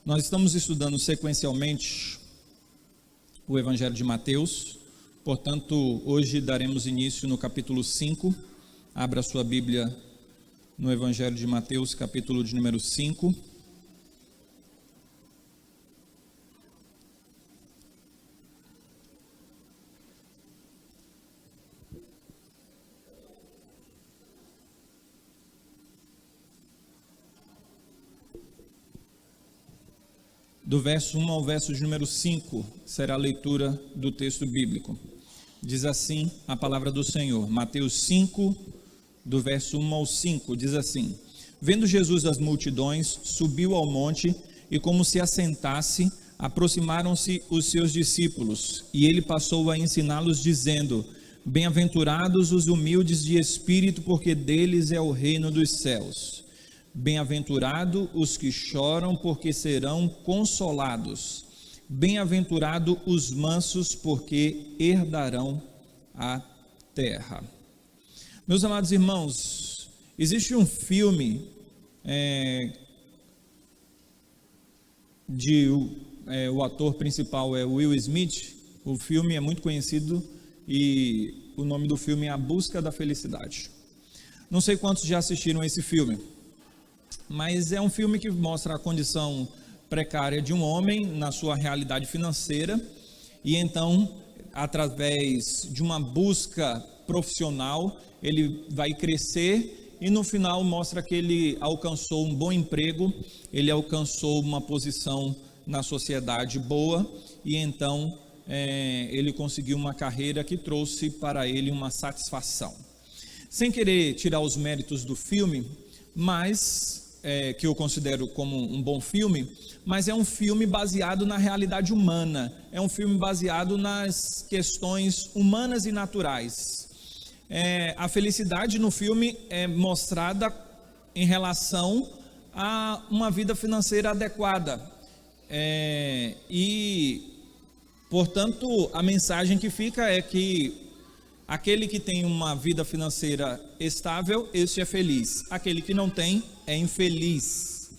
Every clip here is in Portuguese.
Nós estamos estudando sequencialmente o Evangelho de Mateus, portanto, hoje daremos início no capítulo 5. Abra sua Bíblia no Evangelho de Mateus, capítulo de número 5. Do verso 1 ao verso de número 5, será a leitura do texto bíblico. Diz assim a palavra do Senhor, Mateus 5, do verso 1 ao 5, diz assim: Vendo Jesus as multidões, subiu ao monte, e como se assentasse, aproximaram-se os seus discípulos, e ele passou a ensiná-los, dizendo: Bem-aventurados os humildes de espírito, porque deles é o reino dos céus. Bem-aventurado os que choram, porque serão consolados. Bem-aventurado os mansos, porque herdarão a terra. Meus amados irmãos, existe um filme o ator principal é Will Smith. O filme é muito conhecido e o nome do filme é A Busca da Felicidade. Não sei quantos já assistiram esse filme, mas é um filme que mostra a condição precária de um homem na sua realidade financeira, e então, através de uma busca profissional, ele vai crescer, e no final mostra que ele alcançou um bom emprego, ele alcançou uma posição na sociedade boa, e então ele conseguiu uma carreira que trouxe para ele uma satisfação. Sem querer tirar os méritos do filme, mas que eu considero como um bom filme, mas é um filme baseado na realidade humana, é um filme baseado nas questões humanas e naturais. A felicidade no filme é mostrada em relação a uma vida financeira adequada, e, portanto, a mensagem que fica é que aquele que tem uma vida financeira estável, esse é feliz. Aquele que não tem, é infeliz.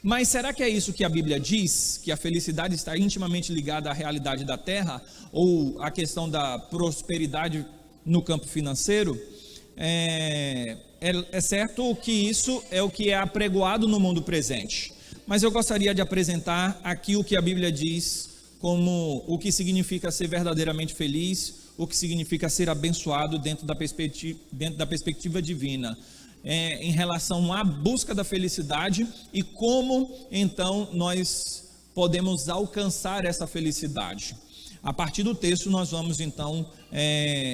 Mas será que é isso que a Bíblia diz? Que a felicidade está intimamente ligada à realidade da terra? Ou à questão da prosperidade no campo financeiro? É certo que isso é o que é apregoado no mundo presente. Mas eu gostaria de apresentar aqui o que a Bíblia diz como o que significa ser verdadeiramente feliz, o que significa ser abençoado dentro da perspectiva divina, em relação à busca da felicidade e como então nós podemos alcançar essa felicidade. A partir do texto nós vamos então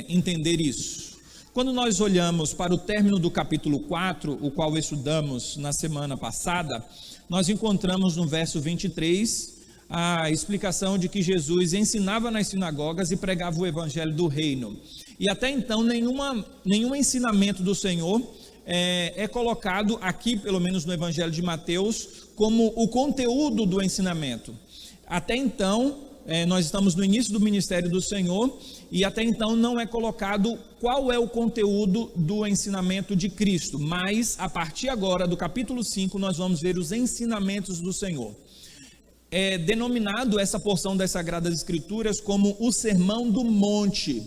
entender isso. Quando nós olhamos para o término do capítulo 4, o qual estudamos na semana passada, nós encontramos no verso 23 a explicação de que Jesus ensinava nas sinagogas e pregava o evangelho do reino. E até então nenhum ensinamento do Senhor é colocado aqui, pelo menos no evangelho de Mateus, como o conteúdo do ensinamento. Até então, nós estamos no início do ministério do Senhor, e até então não é colocado qual é o conteúdo do ensinamento de Cristo, mas a partir agora do capítulo 5 nós vamos ver os ensinamentos do Senhor. É denominado essa porção das Sagradas Escrituras como o Sermão do Monte,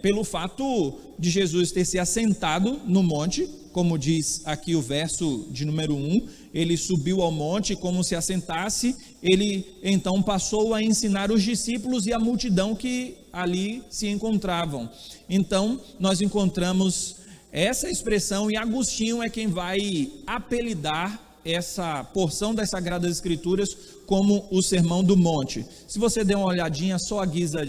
pelo fato de Jesus ter se assentado no monte, como diz aqui o verso de número 1, ele subiu ao monte, como se assentasse, ele então passou a ensinar os discípulos e a multidão que ali se encontravam. Então, nós encontramos essa expressão, e Agostinho é quem vai apelidar essa porção das Sagradas Escrituras como o Sermão do Monte. Se você der uma olhadinha só a guisa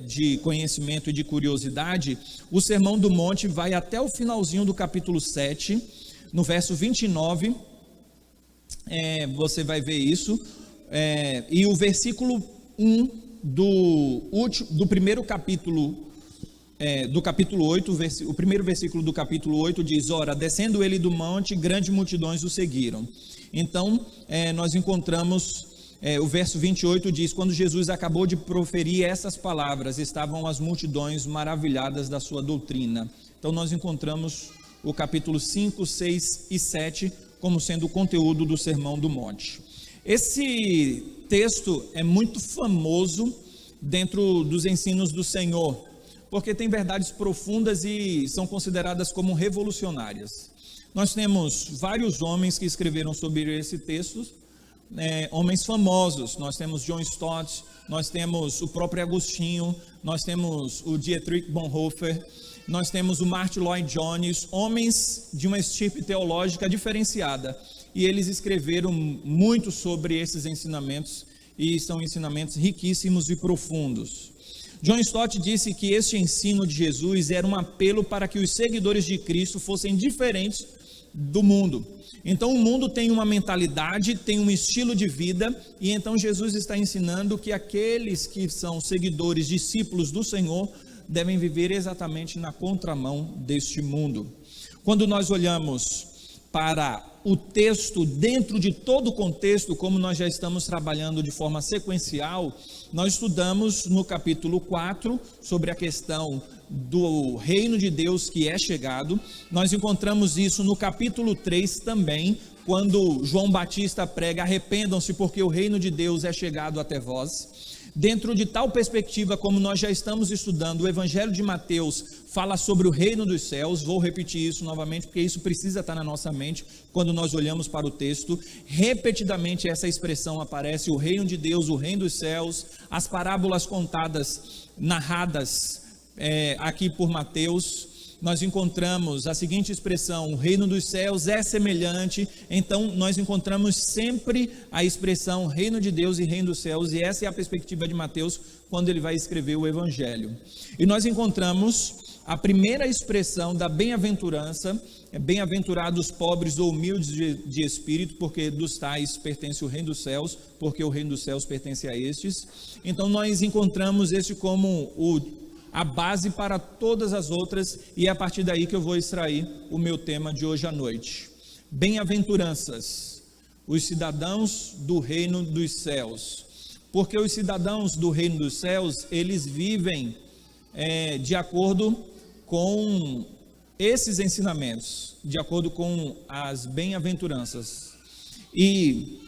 de conhecimento e de curiosidade, o Sermão do Monte vai até o finalzinho do capítulo 7, no verso 29, você vai ver isso, e o versículo 1 do primeiro capítulo do capítulo 8, o primeiro versículo do capítulo 8 diz: Ora, descendo ele do monte, grandes multidões o seguiram. Então, nós encontramos, o verso 28 diz: Quando Jesus acabou de proferir essas palavras, estavam as multidões maravilhadas da sua doutrina. Então, nós encontramos o capítulo 5, 6 e 7 como sendo o conteúdo do Sermão do Monte. Esse texto é muito famoso dentro dos ensinos do Senhor, porque tem verdades profundas e são consideradas como revolucionárias. Nós temos vários homens que escreveram sobre esse texto, homens famosos. Nós temos John Stott, nós temos o próprio Agostinho, nós temos o Dietrich Bonhoeffer, nós temos o Martin Lloyd Jones, homens de uma estirpe teológica diferenciada, e eles escreveram muito sobre esses ensinamentos, e são ensinamentos riquíssimos e profundos. John Stott disse que este ensino de Jesus era um apelo para que os seguidores de Cristo fossem diferentes do mundo. Então o mundo tem uma mentalidade, tem um estilo de vida, e então Jesus está ensinando que aqueles que são seguidores, discípulos do Senhor, devem viver exatamente na contramão deste mundo. Quando nós olhamos para o texto, dentro de todo o contexto, como nós já estamos trabalhando de forma sequencial, nós estudamos no capítulo 4 sobre a questão do reino de Deus que é chegado. Nós encontramos isso no capítulo 3 também, quando João Batista prega: arrependam-se porque o reino de Deus é chegado até vós. Dentro de tal perspectiva, como nós já estamos estudando, o Evangelho de Mateus fala sobre o reino dos céus. Vou repetir isso novamente, porque isso precisa estar na nossa mente quando nós olhamos para o texto. Repetidamente essa expressão aparece: o reino de Deus, o reino dos céus. As parábolas contadas, narradas aqui por Mateus, nós encontramos a seguinte expressão: o reino dos céus é semelhante. Então nós encontramos sempre a expressão reino de Deus e reino dos céus, e essa é a perspectiva de Mateus quando ele vai escrever o Evangelho. E nós encontramos a primeira expressão da bem-aventurança: bem-aventurados os pobres ou humildes de espírito, porque dos tais pertence o reino dos céus, porque o reino dos céus pertence a estes. Então nós encontramos este como a base para todas as outras, e é a partir daí que eu vou extrair o meu tema de hoje à noite. Bem-aventuranças, os cidadãos do reino dos céus. Porque os cidadãos do reino dos céus, eles vivem de acordo com esses ensinamentos, de acordo com as bem-aventuranças. E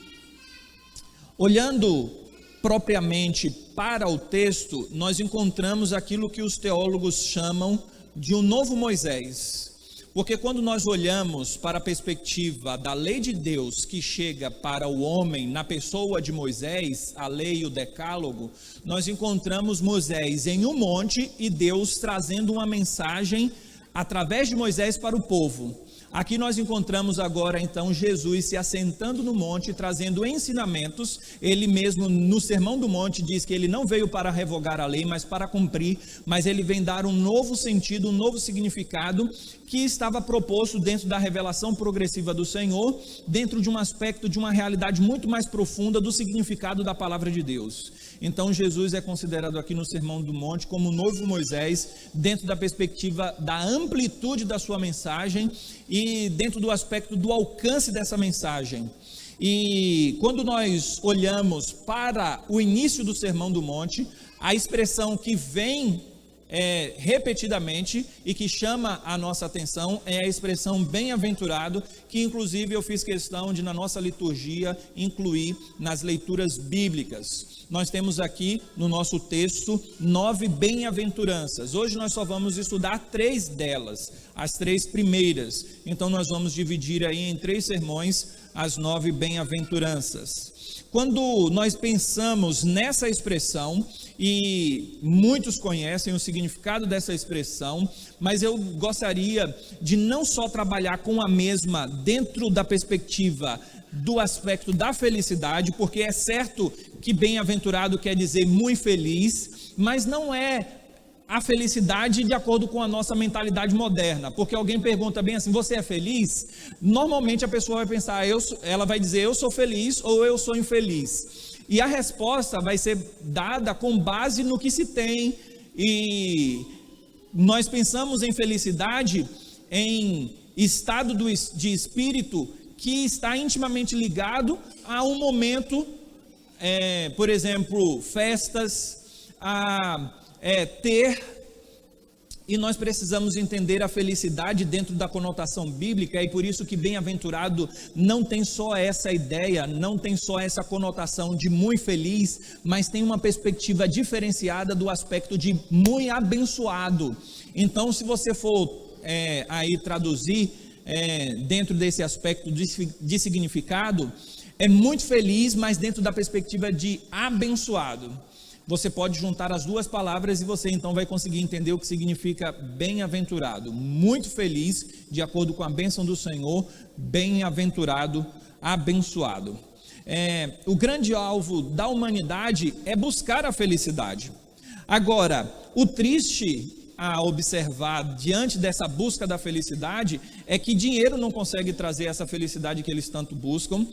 olhando propriamente para o texto, nós encontramos aquilo que os teólogos chamam de um novo Moisés. Porque quando nós olhamos para a perspectiva da lei de Deus que chega para o homem na pessoa de Moisés, a lei e o decálogo, nós encontramos Moisés em um monte e Deus trazendo uma mensagem através de Moisés para o povo. Aqui nós encontramos agora então Jesus se assentando no monte, trazendo ensinamentos. Ele mesmo no Sermão do Monte diz que ele não veio para revogar a lei, mas para cumprir. Mas ele vem dar um novo sentido, um novo significado que estava proposto dentro da revelação progressiva do Senhor, dentro de um aspecto, de uma realidade muito mais profunda do significado da palavra de Deus. Então Jesus é considerado aqui no Sermão do Monte como o novo Moisés, dentro da perspectiva da amplitude da sua mensagem e dentro do aspecto do alcance dessa mensagem. E quando nós olhamos para o início do Sermão do Monte, a expressão que vem repetidamente e que chama a nossa atenção é a expressão bem-aventurado, que inclusive eu fiz questão de, na nossa liturgia, incluir nas leituras bíblicas. Nós temos aqui no nosso texto 9 bem-aventuranças. Hoje nós só vamos estudar 3 delas, as 3 primeiras. Então nós vamos dividir aí em 3 sermões as 9 bem-aventuranças. Quando nós pensamos nessa expressão, e muitos conhecem o significado dessa expressão, mas eu gostaria de não só trabalhar com a mesma dentro da perspectiva do aspecto da felicidade, porque é certo que bem-aventurado quer dizer muito feliz, mas não é a felicidade de acordo com a nossa mentalidade moderna. Porque alguém pergunta bem assim: você é feliz? Normalmente a pessoa vai pensar, ela vai dizer eu sou feliz ou eu sou infeliz. E a resposta vai ser dada com base no que se tem. E nós pensamos em felicidade, em estado de espírito que está intimamente ligado a um momento, por exemplo, festas, a ter E nós precisamos entender a felicidade dentro da conotação bíblica, e por isso que bem-aventurado não tem só essa ideia, não tem só essa conotação de muito feliz, mas tem uma perspectiva diferenciada do aspecto de muito abençoado. Então, se você for aí traduzir dentro desse aspecto de significado, é muito feliz, mas dentro da perspectiva de abençoado. Você pode juntar as duas palavras e você então vai conseguir entender o que significa bem-aventurado. Muito feliz, de acordo com a bênção do Senhor, bem-aventurado, abençoado. O grande alvo da humanidade é buscar a felicidade. Agora, o triste a observar diante dessa busca da felicidade é que dinheiro não consegue trazer essa felicidade que eles tanto buscam.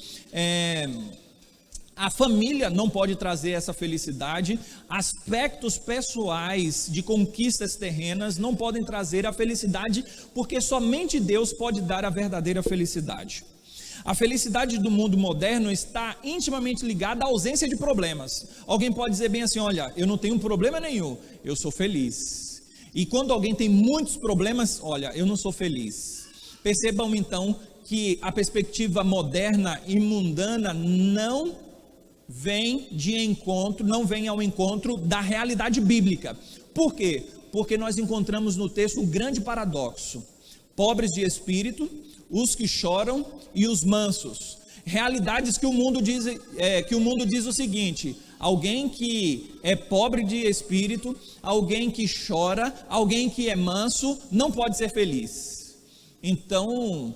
A família não pode trazer essa felicidade, aspectos pessoais de conquistas terrenas não podem trazer a felicidade, porque somente Deus pode dar a verdadeira felicidade. A felicidade do mundo moderno está intimamente ligada à ausência de problemas. Alguém pode dizer bem assim: olha, eu não tenho problema nenhum, eu sou feliz. E quando alguém tem muitos problemas, olha, eu não sou feliz. Percebam então que a perspectiva moderna e mundana não vem ao encontro da realidade bíblica. Por quê? Porque nós encontramos no texto um grande paradoxo: pobres de espírito, os que choram e os mansos. Realidades que o mundo diz o seguinte: alguém que é pobre de espírito, alguém que chora, alguém que é manso, não pode ser feliz. Então,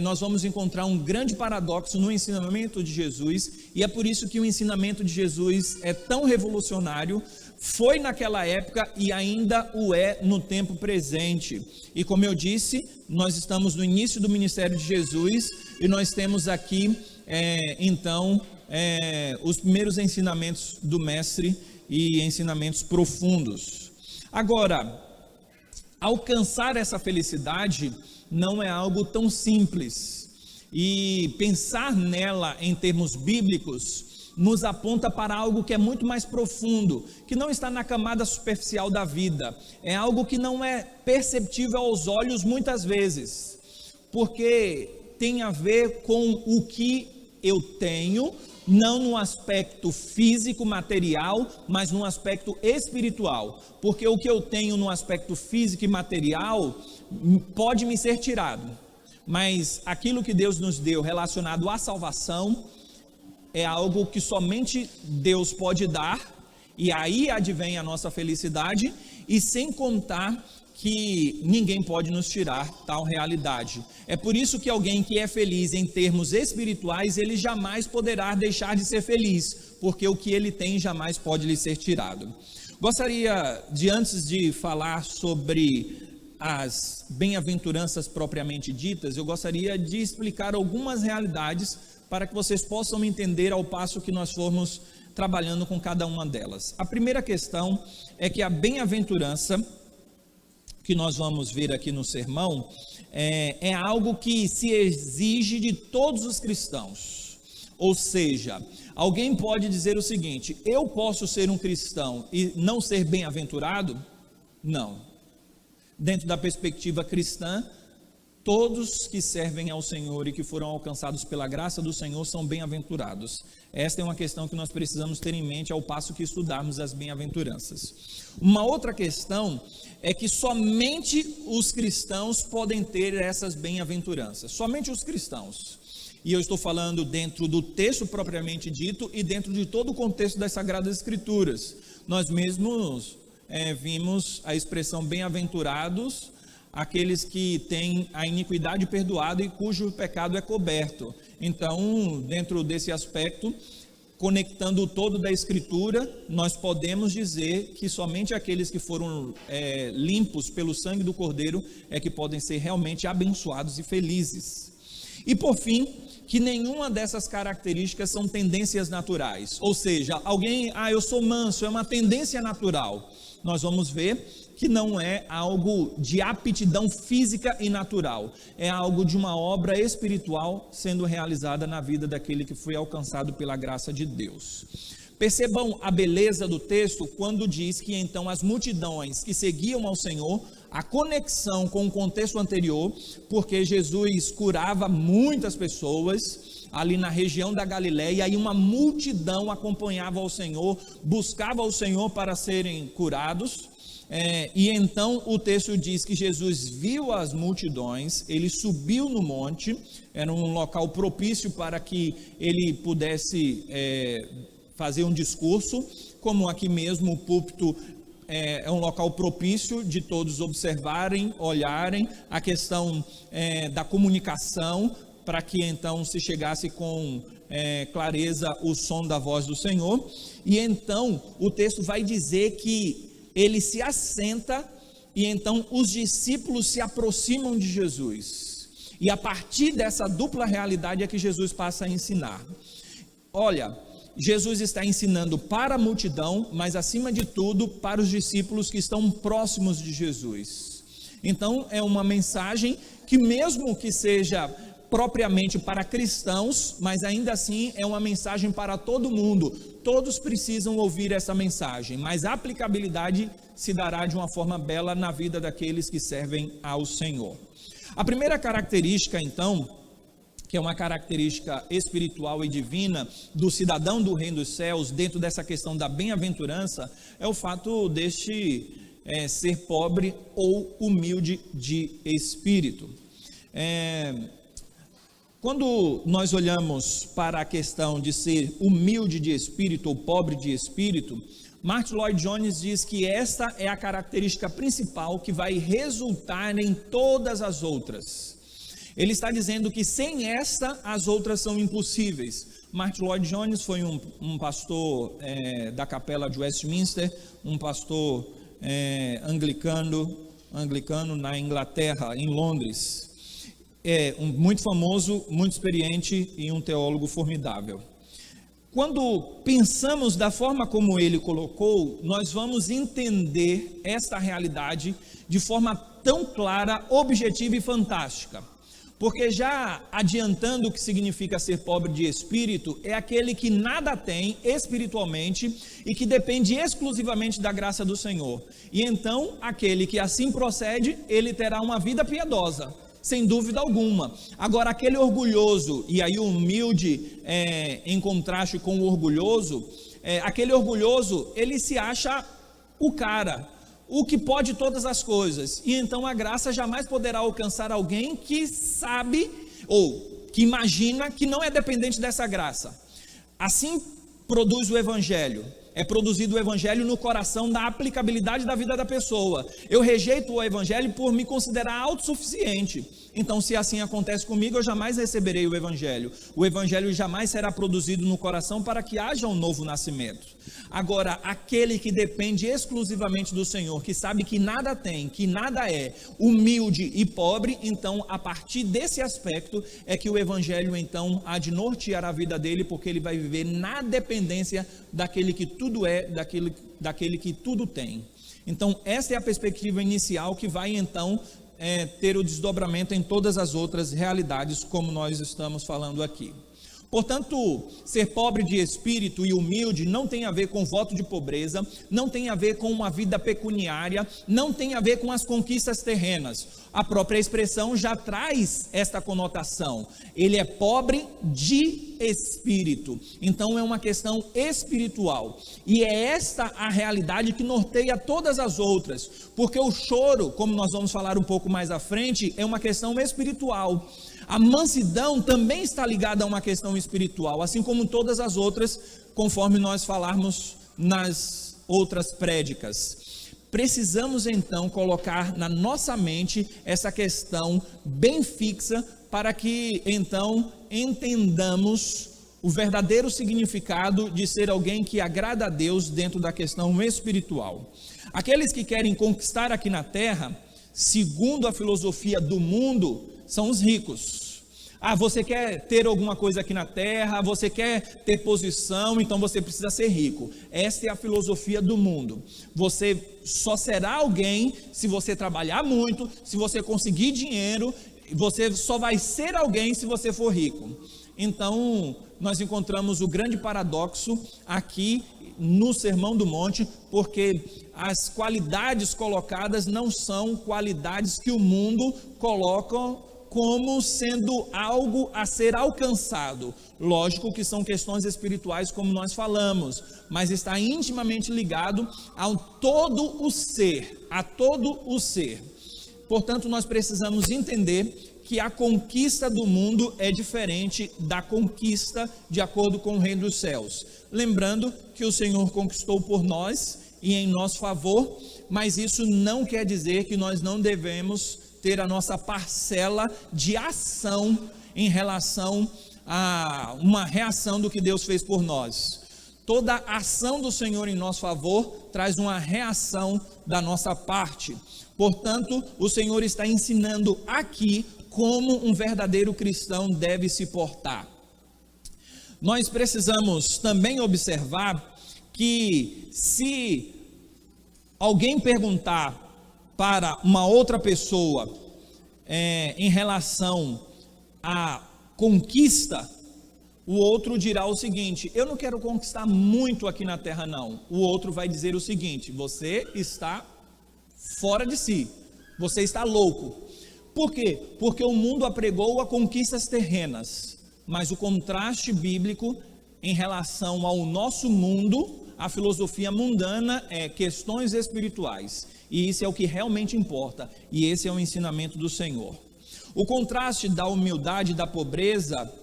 nós vamos encontrar um grande paradoxo no ensinamento de Jesus, e é por isso que o ensinamento de Jesus é tão revolucionário, foi naquela época e ainda o é no tempo presente. E como eu disse, nós estamos no início do ministério de Jesus, e nós temos aqui, os primeiros ensinamentos do mestre, e ensinamentos profundos. Agora, alcançar essa felicidade não é algo tão simples, e pensar nela em termos bíblicos nos aponta para algo que é muito mais profundo, que não está na camada superficial da vida, é algo que não é perceptível aos olhos muitas vezes, porque tem a ver com o que eu tenho, não no aspecto físico, material, mas no aspecto espiritual, porque o que eu tenho no aspecto físico e material pode me ser tirado, mas aquilo que Deus nos deu relacionado à salvação é algo que somente Deus pode dar, e aí advém a nossa felicidade, e sem contar que ninguém pode nos tirar tal realidade. É por isso que alguém que é feliz em termos espirituais, ele jamais poderá deixar de ser feliz, porque o que ele tem jamais pode lhe ser tirado. Gostaria de, antes de falar sobre as bem-aventuranças propriamente ditas, eu gostaria de explicar algumas realidades para que vocês possam entender ao passo que nós formos trabalhando com cada uma delas. A primeira questão é que a bem-aventurança, que nós vamos ver aqui no sermão, é algo que se exige de todos os cristãos. Ou seja, alguém pode dizer o seguinte: eu posso ser um cristão e não ser bem-aventurado? Não. Dentro da perspectiva cristã, todos que servem ao Senhor e que foram alcançados pela graça do Senhor são bem-aventurados. Esta é uma questão que nós precisamos ter em mente ao passo que estudarmos as bem-aventuranças. Uma outra questão é que somente os cristãos podem ter essas bem-aventuranças, somente os cristãos. E eu estou falando dentro do texto propriamente dito e dentro de todo o contexto das Sagradas Escrituras. Nós mesmos vimos a expressão bem-aventurados, aqueles que têm a iniquidade perdoada e cujo pecado é coberto. Então, dentro desse aspecto, conectando o todo da Escritura, nós podemos dizer que somente aqueles que foram limpos pelo sangue do Cordeiro é que podem ser realmente abençoados e felizes. E por fim, que nenhuma dessas características são tendências naturais, ou seja, alguém, eu sou manso, é uma tendência natural. Nós vamos ver que não é algo de aptidão física e natural, é algo de uma obra espiritual sendo realizada na vida daquele que foi alcançado pela graça de Deus. Percebam a beleza do texto quando diz que então as multidões que seguiam ao Senhor, a conexão com o contexto anterior, porque Jesus curava muitas pessoas ali na região da Galiléia, e aí uma multidão acompanhava ao Senhor, buscava o Senhor para serem curados. E então o texto diz que Jesus viu as multidões, ele subiu no monte, era um local propício para que ele pudesse fazer um discurso, como aqui mesmo o púlpito é um local propício de todos observarem, olharem, a questão da comunicação, para que então se chegasse com clareza o som da voz do Senhor. E então o texto vai dizer que ele se assenta e então os discípulos se aproximam de Jesus. E a partir dessa dupla realidade é que Jesus passa a ensinar. Olha, Jesus está ensinando para a multidão, mas acima de tudo para os discípulos que estão próximos de Jesus. Então é uma mensagem que, mesmo que seja propriamente para cristãos, mas ainda assim é uma mensagem para todo mundo. Todos precisam ouvir essa mensagem, mas a aplicabilidade se dará de uma forma bela na vida daqueles que servem ao Senhor. A primeira característica, então, que é uma característica espiritual e divina do cidadão do reino dos céus, dentro dessa questão da bem-aventurança, é o fato deste ser pobre ou humilde de espírito. Quando nós olhamos para a questão de ser humilde de espírito ou pobre de espírito, Martyn Lloyd-Jones diz que esta é a característica principal que vai resultar em todas as outras. Ele está dizendo que sem esta, as outras são impossíveis. Martyn Lloyd-Jones foi um pastor da capela de Westminster, um pastor anglicano na Inglaterra, em Londres. Muito famoso, muito experiente e um teólogo formidável. Quando pensamos da forma como ele colocou, nós vamos entender esta realidade de forma tão clara, objetiva e fantástica. Porque já adiantando o que significa ser pobre de espírito, é aquele que nada tem espiritualmente e que depende exclusivamente da graça do Senhor. E então, aquele que assim procede, ele terá uma vida piedosa, sem dúvida alguma. Agora, aquele orgulhoso, e aí o humilde em contraste com o orgulhoso, aquele orgulhoso, ele se acha o cara, o que pode todas as coisas, e então a graça jamais poderá alcançar alguém que sabe, ou que imagina que não é dependente dessa graça. Assim produz o Evangelho. É produzido o Evangelho no coração da aplicabilidade da vida da pessoa. Eu rejeito o Evangelho por me considerar autossuficiente. Então, se assim acontece comigo, eu jamais receberei o Evangelho. O Evangelho jamais será produzido no coração para que haja um novo nascimento. Agora, aquele que depende exclusivamente do Senhor, que sabe que nada tem, que nada é, humilde e pobre, então, a partir desse aspecto, é que o Evangelho, então, há de nortear a vida dele, porque ele vai viver na dependência daquele que tudo é, daquele que tudo tem. Então, essa é a perspectiva inicial que vai, então, ter o desdobramento em todas as outras realidades, como nós estamos falando aqui. Portanto, ser pobre de espírito e humilde não tem a ver com voto de pobreza, não tem a ver com uma vida pecuniária, não tem a ver com as conquistas terrenas. A própria expressão já traz esta conotação. Ele é pobre de espírito. Então é uma questão espiritual. E é esta a realidade que norteia todas as outras. Porque o choro, como nós vamos falar um pouco mais à frente, é uma questão espiritual. A mansidão também está ligada a uma questão espiritual, assim como todas as outras, conforme nós falarmos nas outras prédicas. Precisamos então colocar na nossa mente essa questão bem fixa, para que então entendamos o verdadeiro significado de ser alguém que agrada a Deus dentro da questão espiritual. Aqueles que querem conquistar aqui na terra, segundo a filosofia do mundo, são os ricos. Você quer ter alguma coisa aqui na terra, você quer ter posição, então você precisa ser rico. Esta é a filosofia do mundo. Você só será alguém se você trabalhar muito, se você conseguir dinheiro, você só vai ser alguém se você for rico. Então, nós encontramos o grande paradoxo aqui no Sermão do Monte, porque as qualidades colocadas não são qualidades que o mundo coloca como sendo algo a ser alcançado. Lógico que são questões espirituais, como nós falamos, mas está intimamente ligado ao todo o ser, a todo o ser. Portanto, nós precisamos entender que a conquista do mundo é diferente da conquista de acordo com o reino dos céus. Lembrando que o Senhor conquistou por nós e em nosso favor, mas isso não quer dizer que nós não devemos ter a nossa parcela de ação em relação a uma reação do que Deus fez por nós. Toda ação do Senhor em nosso favor traz uma reação da nossa parte. Portanto, o Senhor está ensinando aqui como um verdadeiro cristão deve se portar. Nós precisamos também observar que se alguém perguntar para uma outra pessoa em relação à conquista, o outro dirá o seguinte: eu não quero conquistar muito aqui na terra não. O outro vai dizer o seguinte: você está fora de si, você está louco. Por quê? Porque o mundo apregou a conquistas terrenas, mas o contraste bíblico em relação ao nosso mundo, a filosofia mundana, é questões espirituais, e isso é o que realmente importa, e esse é o ensinamento do Senhor. O contraste da humildade e da pobreza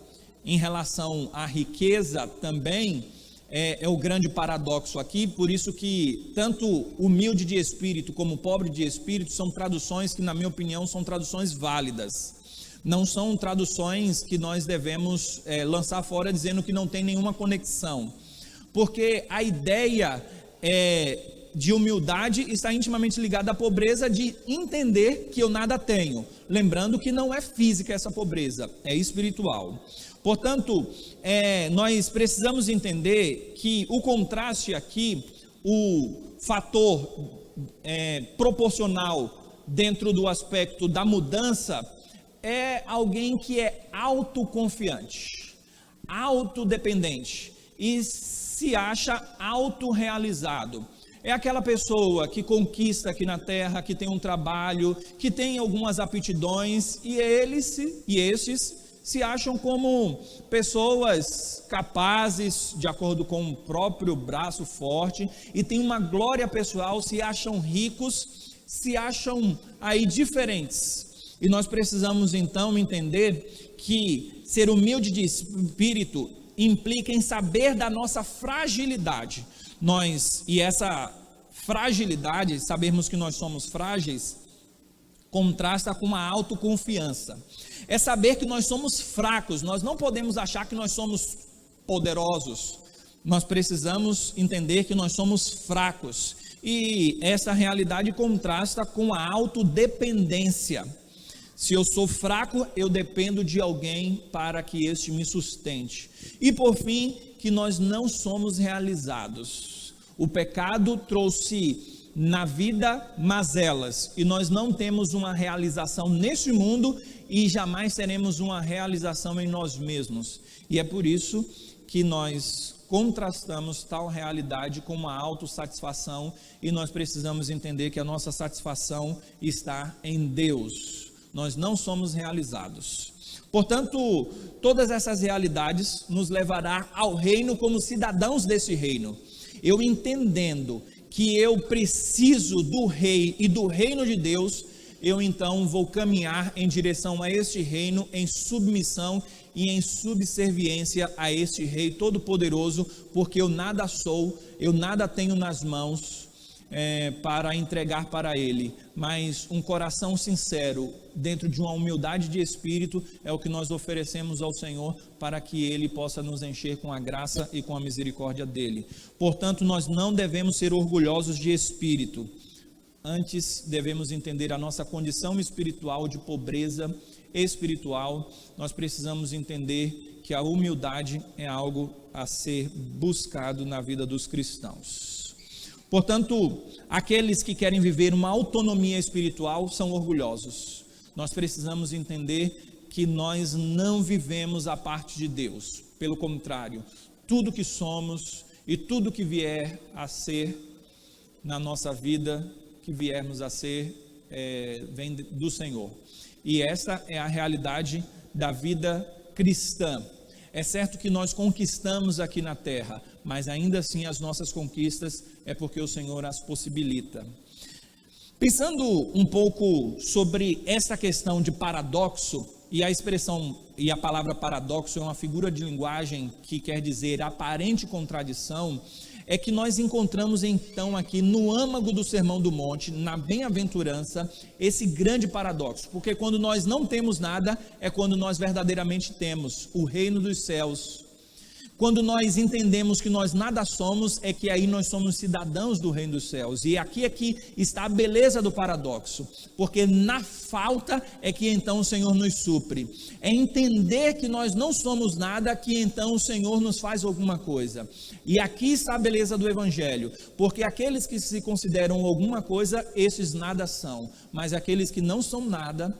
em relação à riqueza também é o grande paradoxo aqui. Por isso que tanto humilde de espírito como pobre de espírito são traduções que, na minha opinião, são traduções válidas. Não são traduções que nós devemos lançar fora dizendo que não tem nenhuma conexão, porque a ideia de humildade está intimamente ligada à pobreza, de entender que eu nada tenho, lembrando que não é física essa pobreza, é espiritual. Portanto, nós precisamos entender que o contraste aqui, o fator proporcional dentro do aspecto da mudança, é alguém que é autoconfiante, autodependente e se acha autorrealizado. É aquela pessoa que conquista aqui na terra, que tem um trabalho, que tem algumas aptidões, e estes se acham como pessoas capazes, de acordo com o próprio braço forte, e tem uma glória pessoal, se acham ricos, se acham aí diferentes. E nós precisamos então entender que ser humilde de espírito implica em saber da nossa fragilidade. E essa fragilidade, sabermos que nós somos frágeis, contrasta com uma autoconfiança. É saber que nós somos fracos, nós não podemos achar que nós somos poderosos, nós precisamos entender que nós somos fracos, e essa realidade contrasta com a autodependência. Se eu sou fraco, eu dependo de alguém para que este me sustente. E por fim, que nós não somos realizados. O pecado trouxe na vida mazelas, e nós não temos uma realização neste mundo, e jamais teremos uma realização em nós mesmos. E é por isso que nós contrastamos tal realidade com uma autossatisfação, e nós precisamos entender que a nossa satisfação está em Deus. Nós não somos realizados. Portanto, todas essas realidades nos levará ao reino como cidadãos desse reino. Eu entendendo que eu preciso do rei e do reino de Deus, eu então vou caminhar em direção a este reino, em submissão e em subserviência a este rei todo-poderoso, porque eu nada sou, eu nada tenho nas mãos para entregar para ele, mas um coração sincero, dentro de uma humildade de espírito, é o que nós oferecemos ao Senhor, para que ele possa nos encher com a graça e com a misericórdia dele. Portanto, nós não devemos ser orgulhosos de espírito, antes devemos entender a nossa condição espiritual de pobreza espiritual. Nós precisamos entender que a humildade é algo a ser buscado na vida dos cristãos. Portanto, aqueles que querem viver uma autonomia espiritual são orgulhosos. Nós precisamos entender que nós não vivemos a parte de Deus. Pelo contrário, tudo que somos e tudo que vier a ser na nossa vida, que viermos a ser, vem do Senhor. E essa é a realidade da vida cristã. É certo que nós conquistamos aqui na terra, mas ainda assim as nossas conquistas é porque o Senhor as possibilita. Pensando um pouco sobre essa questão de paradoxo, e a expressão e a palavra paradoxo é uma figura de linguagem que quer dizer aparente contradição, é que nós encontramos então aqui no âmago do Sermão do Monte, na bem-aventurança, esse grande paradoxo, porque quando nós não temos nada, é quando nós verdadeiramente temos o reino dos céus. Quando nós entendemos que nós nada somos, é que aí nós somos cidadãos do reino dos céus. E aqui está a beleza do paradoxo, porque na falta é que então o Senhor nos supre. É entender que nós não somos nada, que então o Senhor nos faz alguma coisa. E aqui está a beleza do Evangelho, porque aqueles que se consideram alguma coisa, esses nada são. Mas aqueles que não são nada,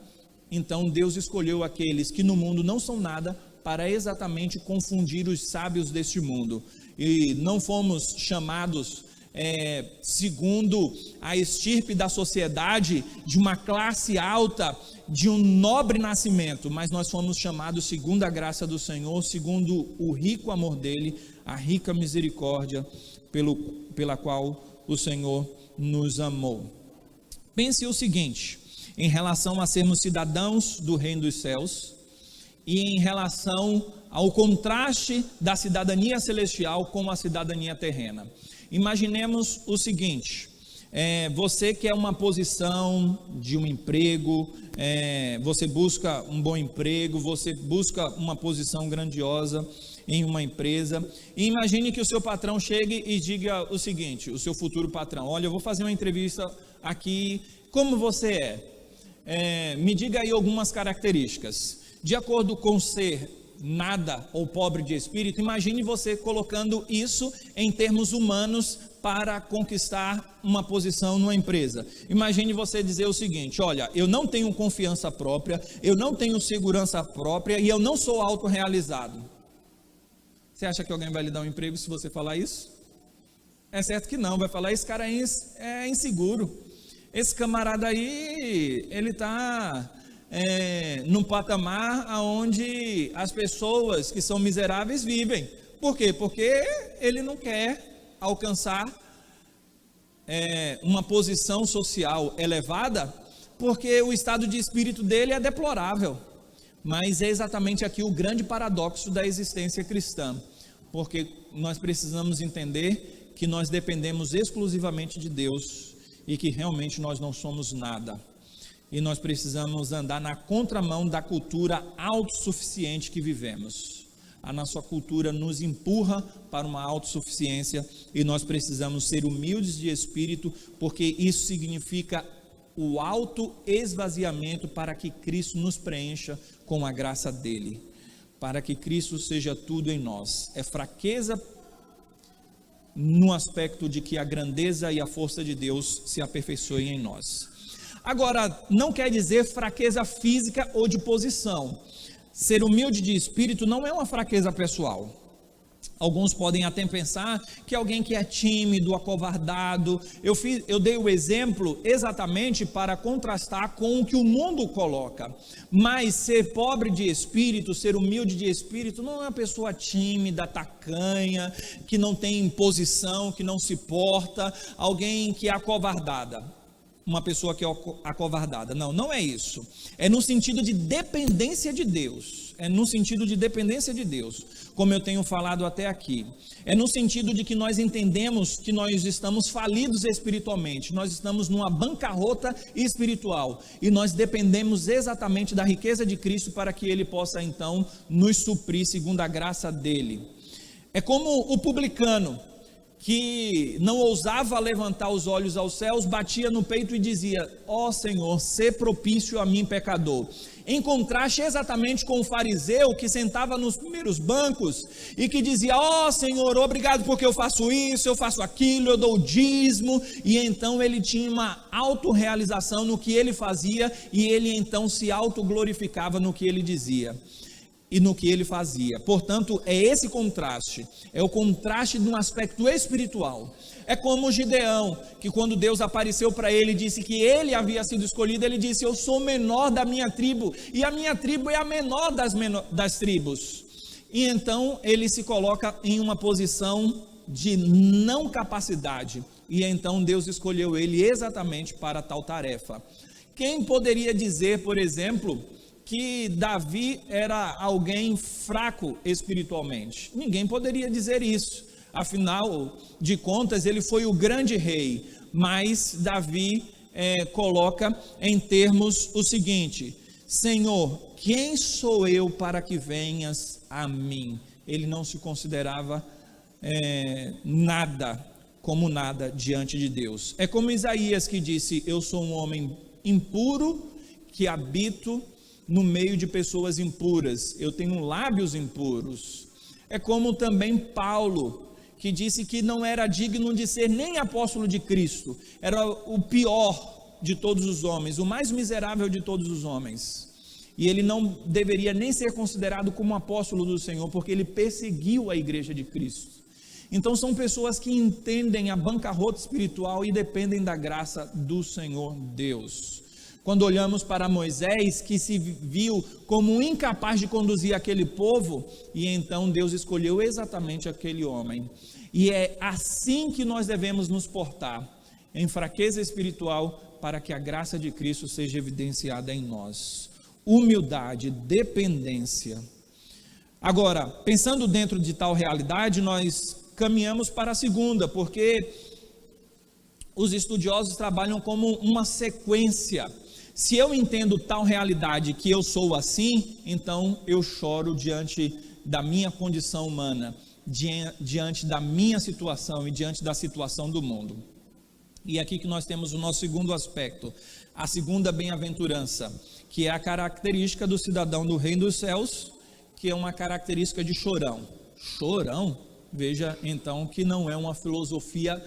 então Deus escolheu aqueles que no mundo não são nada, para exatamente confundir os sábios deste mundo. E não fomos chamados segundo a estirpe da sociedade, de uma classe alta, de um nobre nascimento, mas nós fomos chamados segundo a graça do Senhor, segundo o rico amor dele, a rica misericórdia pela qual o Senhor nos amou. Pense o seguinte, em relação a sermos cidadãos do reino dos céus, e em relação ao contraste da cidadania celestial com a cidadania terrena. Imaginemos o seguinte, você quer uma posição de um emprego, você busca um bom emprego, você busca uma posição grandiosa em uma empresa, e imagine que o seu patrão chegue e diga o seguinte, o seu futuro patrão: olha, eu vou fazer uma entrevista aqui, como você me diga aí algumas características. De acordo com ser nada ou pobre de espírito, imagine você colocando isso em termos humanos para conquistar uma posição numa empresa. Imagine você dizer o seguinte: olha, eu não tenho confiança própria, eu não tenho segurança própria e eu não sou autorrealizado. Você acha que alguém vai lhe dar um emprego se você falar isso? É certo que não, vai falar: esse cara é inseguro, esse camarada aí, ele está num patamar onde as pessoas que são miseráveis vivem. Por quê? Porque ele não quer alcançar uma posição social elevada, porque o estado de espírito dele é deplorável. Mas é exatamente aqui o grande paradoxo da existência cristã, porque nós precisamos entender que nós dependemos exclusivamente de Deus e que realmente nós não somos nada. E nós precisamos andar na contramão da cultura autossuficiente que vivemos. A nossa cultura nos empurra para uma autossuficiência e nós precisamos ser humildes de espírito, porque isso significa o autoesvaziamento para que Cristo nos preencha com a graça dele, para que Cristo seja tudo em nós. É fraqueza no aspecto de que a grandeza e a força de Deus se aperfeiçoem em nós. Agora, não quer dizer fraqueza física ou de posição. Ser humilde de espírito não é uma fraqueza pessoal. Alguns podem até pensar que alguém que é tímido, acovardado, eu dei o exemplo exatamente para contrastar com o que o mundo coloca. Mas ser pobre de espírito, ser humilde de espírito, não é uma pessoa tímida, tacanha, que não tem posição, que não se porta, alguém que é acovardada. Uma pessoa que é acovardada. Não é isso. É no sentido de dependência de Deus. É no sentido de dependência de Deus, como eu tenho falado até aqui. É no sentido de que nós entendemos que nós estamos falidos espiritualmente, nós estamos numa bancarrota espiritual, e nós dependemos exatamente da riqueza de Cristo para que Ele possa então nos suprir segundo a graça dEle. É como o publicano, que não ousava levantar os olhos aos céus, batia no peito e dizia: ó Senhor, sê propício a mim, pecador. em contraste exatamente com o fariseu que sentava nos primeiros bancos e que dizia: ó Senhor, obrigado porque eu faço isso, eu faço aquilo, eu dou o dízimo. E então ele tinha uma autorrealização no que ele fazia, e ele então se autoglorificava no que ele dizia e no que ele fazia. Portanto, é esse contraste, é o contraste de um aspecto espiritual. É como Gideão, que quando Deus apareceu para ele e disse que ele havia sido escolhido, ele disse: eu sou o menor da minha tribo, e a minha tribo é a menor das tribos. E então ele se coloca em uma posição de não capacidade, e então Deus escolheu ele exatamente para tal tarefa. Quem poderia dizer, por exemplo, que Davi era alguém fraco espiritualmente? Ninguém poderia dizer isso. Afinal de contas, ele foi o grande rei. Mas Davi coloca em termos o seguinte: Senhor, quem sou eu para que venhas a mim? Ele não se considerava nada, como nada diante de Deus. É como Isaías que disse: eu sou um homem impuro que habito no meio de pessoas impuras, eu tenho lábios impuros. É como também Paulo, que disse que não era digno de ser nem apóstolo de Cristo, era o pior de todos os homens, o mais miserável de todos os homens, e ele não deveria nem ser considerado como apóstolo do Senhor, porque ele perseguiu a igreja de Cristo. Então são pessoas que entendem a bancarrota espiritual e dependem da graça do Senhor Deus. Quando olhamos para Moisés, que se viu como incapaz de conduzir aquele povo, e então Deus escolheu exatamente aquele homem. E é assim que nós devemos nos portar, em fraqueza espiritual, para que a graça de Cristo seja evidenciada em nós. Humildade, dependência. Agora, pensando dentro de tal realidade, nós caminhamos para a segunda, porque os estudiosos trabalham como uma sequência. Se eu entendo tal realidade que eu sou assim, então eu choro diante da minha condição humana, diante da minha situação e diante da situação do mundo. E aqui que nós temos o nosso segundo aspecto, a segunda bem-aventurança, que é a característica do cidadão do reino dos céus, que é uma característica de chorão. Chorão? Veja então que não é uma filosofia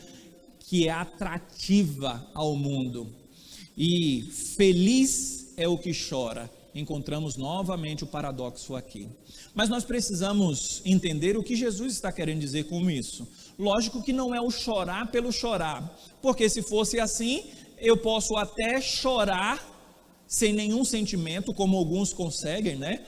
que é atrativa ao mundo. E feliz é o que chora. Encontramos novamente o paradoxo aqui. Mas nós precisamos entender o que Jesus está querendo dizer com isso. Lógico que não é o chorar pelo chorar, porque se fosse assim, eu posso até chorar sem nenhum sentimento, como alguns conseguem, né?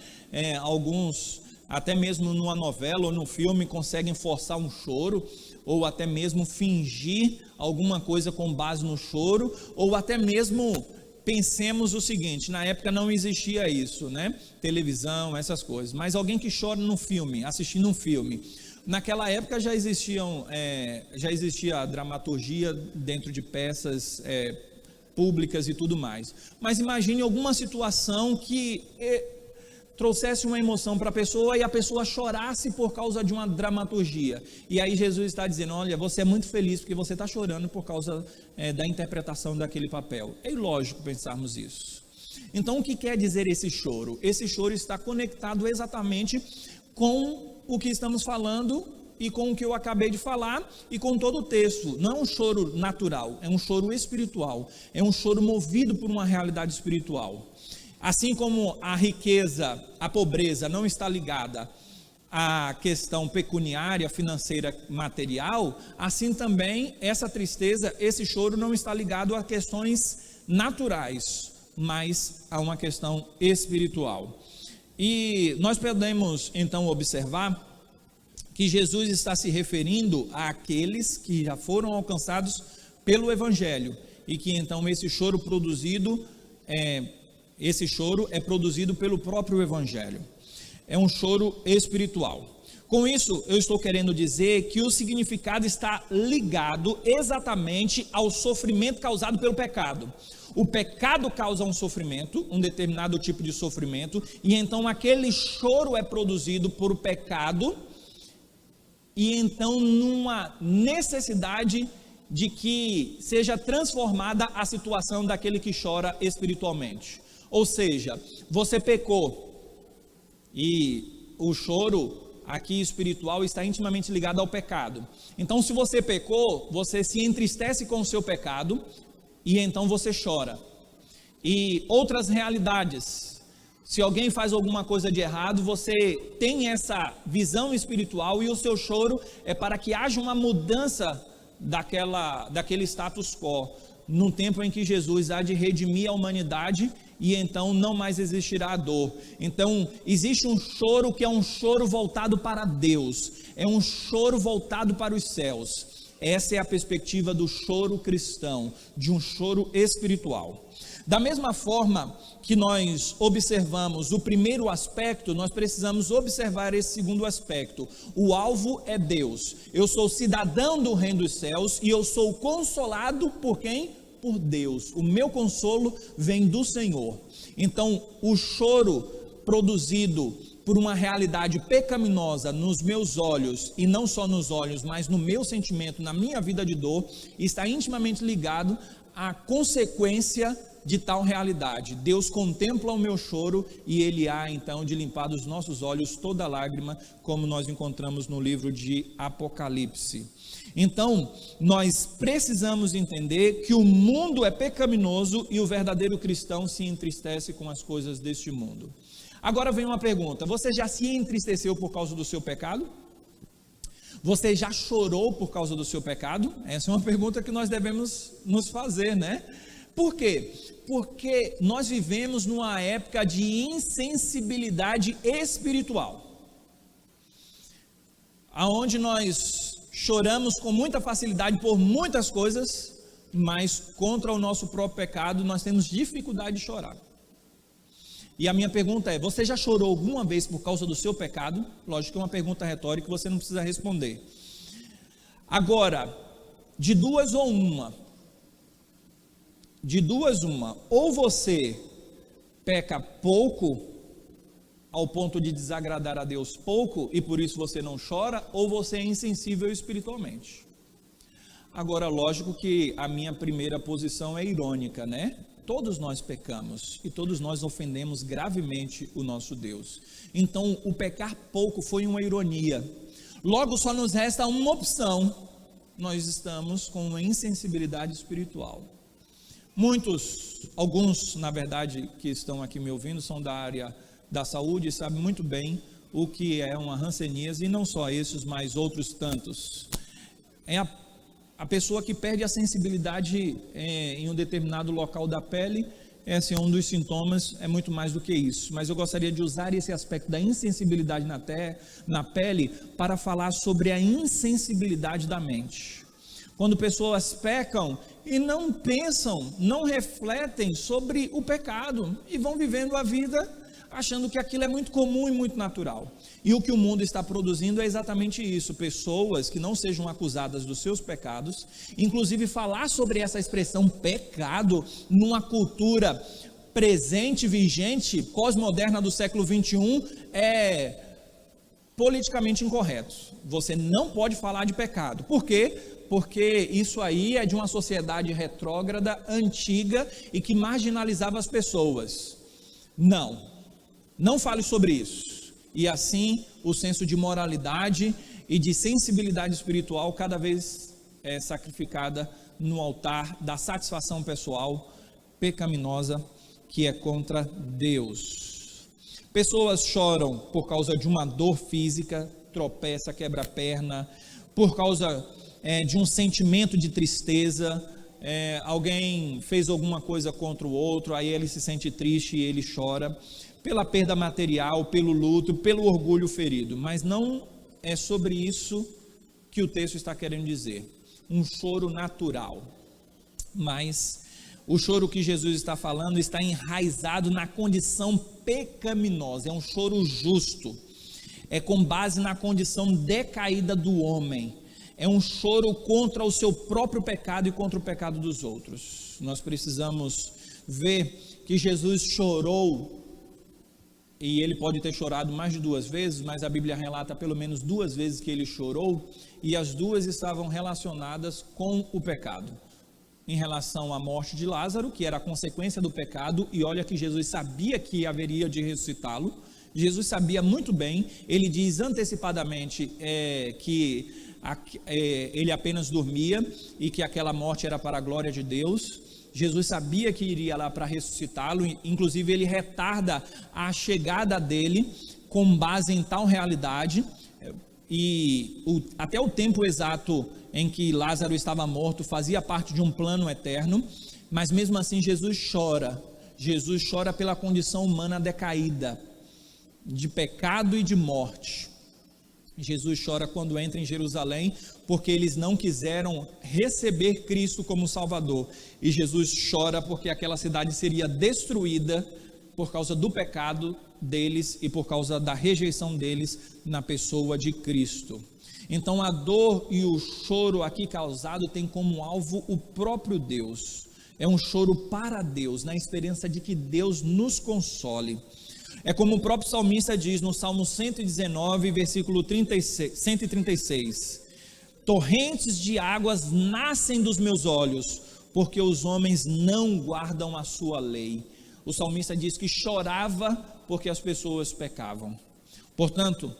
Alguns, até mesmo numa novela ou no filme, conseguem forçar um choro, ou até mesmo fingir alguma coisa com base no choro, ou até mesmo, pensemos o seguinte, na época não existia isso, né? Televisão, essas coisas, mas alguém que chora no filme, assistindo um filme, naquela época já existia a dramaturgia dentro de peças públicas e tudo mais, mas imagine alguma situação que trouxesse uma emoção para a pessoa e a pessoa chorasse por causa de uma dramaturgia, e aí Jesus está dizendo: olha, você é muito feliz porque você está chorando por causa da interpretação daquele papel. É ilógico pensarmos isso. Então o que quer dizer esse choro? Esse choro está conectado exatamente com o que estamos falando e com o que eu acabei de falar e com todo o texto. Não é um choro natural, é um choro espiritual, é um choro movido por uma realidade espiritual. Assim como a riqueza, a pobreza não está ligada à questão pecuniária, financeira, material, assim também essa tristeza, esse choro não está ligado a questões naturais, mas a uma questão espiritual. E nós podemos então observar que Jesus está se referindo àqueles que já foram alcançados pelo Evangelho, e que então esse choro é produzido pelo próprio Evangelho. É um choro espiritual. Com isso, eu estou querendo dizer que o significado está ligado exatamente ao sofrimento causado pelo pecado. O pecado causa um sofrimento, um determinado tipo de sofrimento, e então aquele choro é produzido por o pecado, e então numa necessidade de que seja transformada a situação daquele que chora espiritualmente. Ou seja, você pecou e o choro aqui espiritual está intimamente ligado ao pecado. Então, se você pecou, você se entristece com o seu pecado e então você chora. E outras realidades, se alguém faz alguma coisa de errado, você tem essa visão espiritual e o seu choro é para que haja uma mudança daquele status quo, num tempo em que Jesus há de redimir a humanidade e então não mais existirá a dor. Então existe um choro que é um choro voltado para Deus, é um choro voltado para os céus. Essa é a perspectiva do choro cristão, de um choro espiritual. Da mesma forma que nós observamos o primeiro aspecto, nós precisamos observar esse segundo aspecto. O alvo é Deus. Eu sou cidadão do reino dos céus e eu sou consolado por quem? Por Deus. O meu consolo vem do Senhor. Então, o choro produzido por uma realidade pecaminosa nos meus olhos, e não só nos olhos, mas no meu sentimento, na minha vida de dor, está intimamente ligado à consequência de tal realidade. Deus contempla o meu choro e Ele há então de limpar dos nossos olhos toda lágrima, como nós encontramos no livro de Apocalipse. Então, nós precisamos entender que o mundo é pecaminoso e o verdadeiro cristão se entristece com as coisas deste mundo. Agora vem uma pergunta: você já se entristeceu por causa do seu pecado? Você já chorou por causa do seu pecado? Essa é uma pergunta que nós devemos nos fazer, né? Por quê? Porque nós vivemos numa época de insensibilidade espiritual, aonde nós choramos com muita facilidade por muitas coisas, mas contra o nosso próprio pecado nós temos dificuldade de chorar. E a minha pergunta é: você já chorou alguma vez por causa do seu pecado? Lógico que é uma pergunta retórica, você não precisa responder. Agora, de duas uma, ou você peca pouco, ao ponto de desagradar a Deus pouco, e por isso você não chora, ou você é insensível espiritualmente. Agora, lógico que a minha primeira posição é irônica, né? Todos nós pecamos e todos nós ofendemos gravemente o nosso Deus. Então, o pecar pouco foi uma ironia. Logo, só nos resta uma opção: nós estamos com uma insensibilidade espiritual. Alguns, na verdade, que estão aqui me ouvindo, são da área da saúde e sabem muito bem o que é uma hanseníase, e não só esses, mas outros tantos. É a pessoa que perde a sensibilidade em um determinado local da pele. Esse é um dos sintomas, é muito mais do que isso. Mas eu gostaria de usar esse aspecto da insensibilidade na pele para falar sobre a insensibilidade da mente. Quando pessoas pecam e não pensam, não refletem sobre o pecado e vão vivendo a vida achando que aquilo é muito comum e muito natural. E o que o mundo está produzindo é exatamente isso: pessoas que não sejam acusadas dos seus pecados. Inclusive, falar sobre essa expressão pecado numa cultura presente, vigente, pós-moderna do século 21 é politicamente incorreto. Você não pode falar de pecado. Por quê? Porque isso aí é de uma sociedade retrógrada, antiga e que marginalizava as pessoas. Não fale sobre isso. E assim, o senso de moralidade e de sensibilidade espiritual cada vez é sacrificada no altar da satisfação pessoal pecaminosa, que é contra Deus. Pessoas choram por causa de uma dor física, tropeça, quebra a perna, por causa de um sentimento de tristeza. Alguém fez alguma coisa contra o outro, aí ele se sente triste e ele chora pela perda material, pelo luto, pelo orgulho ferido. Mas não é sobre isso que o texto está querendo dizer. Um choro natural. Mas o choro que Jesus está falando está enraizado na condição pecaminosa. É um choro justo. É com base na condição decaída do homem. É um choro contra o seu próprio pecado e contra o pecado dos outros. Nós precisamos ver que Jesus chorou. E ele pode ter chorado mais de 2 vezes, mas a Bíblia relata pelo menos 2 vezes que ele chorou, e as 2 estavam relacionadas com o pecado. em relação à morte de Lázaro, que era a consequência do pecado, e olha que Jesus sabia que haveria de ressuscitá-lo. Jesus sabia muito bem, ele diz antecipadamente que ele apenas dormia e que aquela morte era para a glória de Deus. Jesus sabia que iria lá para ressuscitá-lo, inclusive ele retarda a chegada dele com base em tal realidade, e até o tempo exato em que Lázaro estava morto fazia parte de um plano eterno, mas mesmo assim Jesus chora pela condição humana decaída, de pecado e de morte. Jesus chora quando entra em Jerusalém, porque eles não quiseram receber Cristo como Salvador, e Jesus chora porque aquela cidade seria destruída por causa do pecado deles e por causa da rejeição deles na pessoa de Cristo. Então a dor e o choro aqui causado tem como alvo o próprio Deus, é um choro para Deus, na esperança de que Deus nos console. É como o próprio salmista diz no Salmo 119, versículo 136, torrentes de águas nascem dos meus olhos, porque os homens não guardam a sua lei. O salmista diz que chorava porque as pessoas pecavam. Portanto,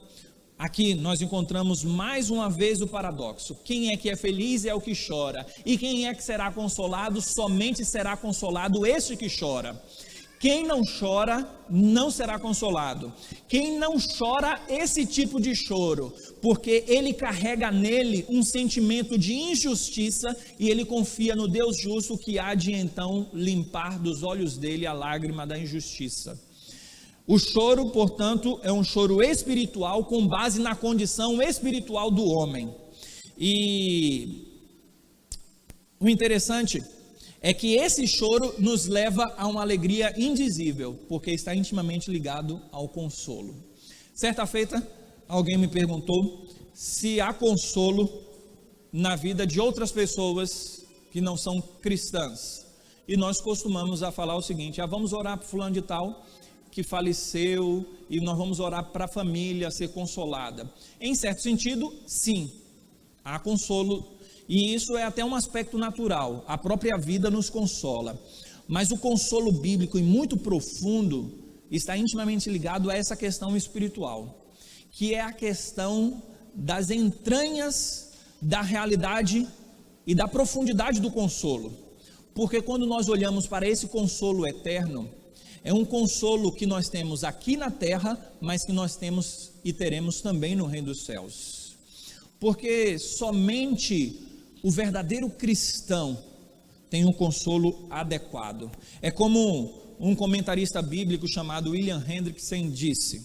aqui nós encontramos mais uma vez o paradoxo: quem é que é feliz é o que chora, e quem é que será consolado? Somente será consolado esse que chora. Quem não chora não será consolado. Quem não chora esse tipo de choro, porque ele carrega nele um sentimento de injustiça e ele confia no Deus justo, que há de então limpar dos olhos dele a lágrima da injustiça. O choro, portanto, é um choro espiritual com base na condição espiritual do homem. E o interessante é que esse choro nos leva a uma alegria indizível, porque está intimamente ligado ao consolo. Certa feita, alguém me perguntou se há consolo na vida de outras pessoas que não são cristãs. E nós costumamos a falar o seguinte: vamos orar para fulano de tal que faleceu, e nós vamos orar para a família ser consolada. Em certo sentido, sim, há consolo. E isso é até um aspecto natural, a própria vida nos consola. Mas o consolo bíblico e muito profundo está intimamente ligado a essa questão espiritual, que é a questão das entranhas da realidade e da profundidade do consolo. Porque quando nós olhamos para esse consolo eterno, é um consolo que nós temos aqui na terra, mas que nós temos e teremos também no reino dos céus. Porque somente o verdadeiro cristão tem um consolo adequado. É como um comentarista bíblico chamado William Hendrickson disse: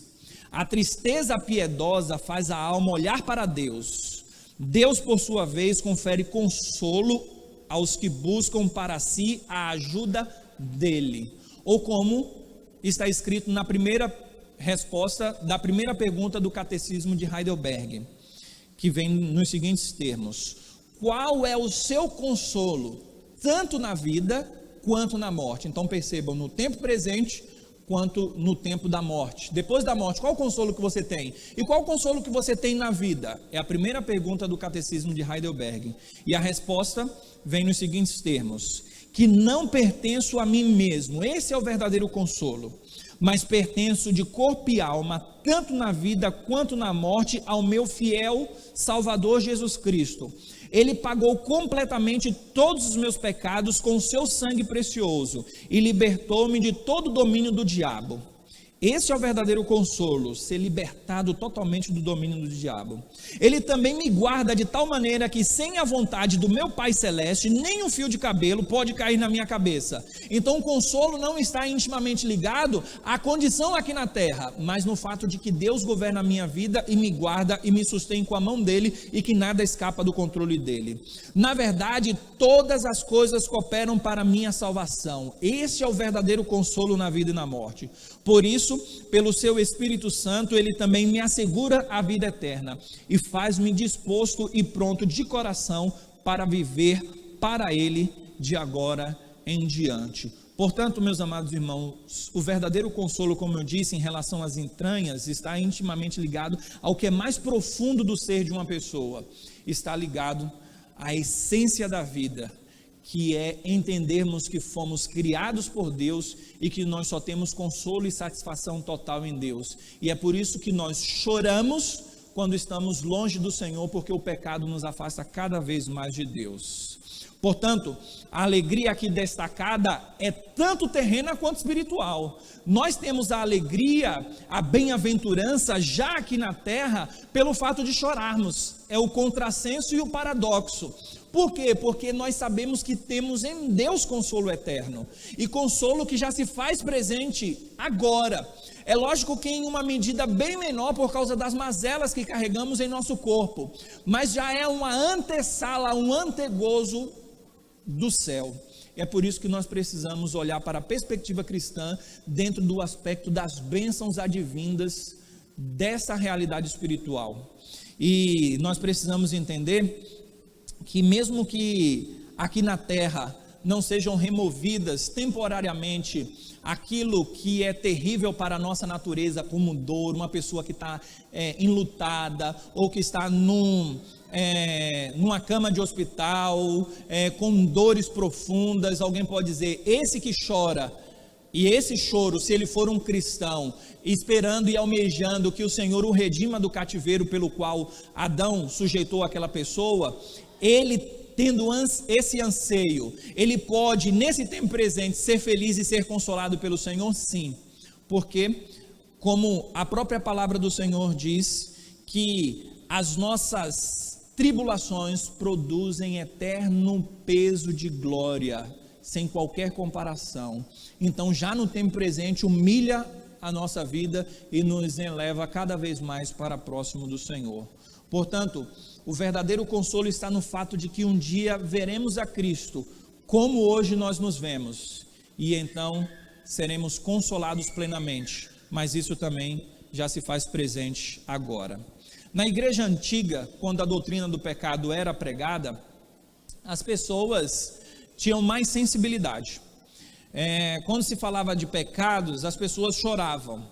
a tristeza piedosa faz a alma olhar para Deus. Deus, por sua vez, confere consolo aos que buscam para si a ajuda dele. Ou como está escrito na primeira resposta da primeira pergunta do Catecismo de Heidelberg, que vem nos seguintes termos: qual é o seu consolo, tanto na vida quanto na morte? Então percebam, no tempo presente quanto no tempo da morte. Depois da morte, qual o consolo que você tem? E qual o consolo que você tem na vida? É a primeira pergunta do Catecismo de Heidelberg. E a resposta vem nos seguintes termos: que não pertenço a mim mesmo, esse é o verdadeiro consolo, mas pertenço de corpo e alma, tanto na vida quanto na morte, ao meu fiel Salvador Jesus Cristo. Ele pagou completamente todos os meus pecados com o seu sangue precioso e libertou-me de todo o domínio do diabo. Esse é o verdadeiro consolo, ser libertado totalmente do domínio do diabo. Ele também me guarda de tal maneira que, sem a vontade do meu Pai Celeste, nem um fio de cabelo pode cair na minha cabeça. Então o consolo não está intimamente ligado à condição aqui na terra, mas no fato de que Deus governa a minha vida e me guarda e me sustém com a mão dele, e que nada escapa do controle dele. Na verdade, todas as coisas cooperam para a minha salvação. Esse é o verdadeiro consolo na vida e na morte. Por isso, pelo seu Espírito Santo, ele também me assegura a vida eterna e faz-me disposto e pronto de coração para viver para ele de agora em diante. Portanto, meus amados irmãos, o verdadeiro consolo, como eu disse, em relação às entranhas, está intimamente ligado ao que é mais profundo do ser de uma pessoa. Está ligado à essência da vida, que é entendermos que fomos criados por Deus e que nós só temos consolo e satisfação total em Deus. E é por isso que nós choramos quando estamos longe do Senhor, porque o pecado nos afasta cada vez mais de Deus. Portanto, a alegria aqui destacada é tanto terrena quanto espiritual. Nós temos a alegria, a bem-aventurança já aqui na terra, pelo fato de chorarmos. É o contrassenso e o paradoxo. Por quê? Porque nós sabemos que temos em Deus consolo eterno, e consolo que já se faz presente agora. É lógico que em uma medida bem menor por causa das mazelas que carregamos em nosso corpo, mas já é uma antessala, um antegozo do céu. É por isso que nós precisamos olhar para a perspectiva cristã dentro do aspecto das bênçãos advindas dessa realidade espiritual. E nós precisamos entender que mesmo que aqui na terra não sejam removidas temporariamente aquilo que é terrível para a nossa natureza, como dor, uma pessoa que está enlutada, ou que está numa cama de hospital, com dores profundas, alguém pode dizer, esse que chora, e esse choro, se ele for um cristão, esperando e almejando que o Senhor o redima do cativeiro pelo qual Adão sujeitou aquela pessoa, ele tendo esse anseio, ele pode nesse tempo presente ser feliz e ser consolado pelo Senhor? Sim, porque como a própria palavra do Senhor diz, que as nossas tribulações produzem eterno peso de glória, sem qualquer comparação. Então já no tempo presente humilha a nossa vida e nos eleva cada vez mais para próximo do Senhor. Portanto, o verdadeiro consolo está no fato de que um dia veremos a Cristo como hoje nós nos vemos, e então seremos consolados plenamente, mas isso também já se faz presente agora. Na igreja antiga, quando a doutrina do pecado era pregada, as pessoas tinham mais sensibilidade. Quando se falava de pecados, as pessoas choravam.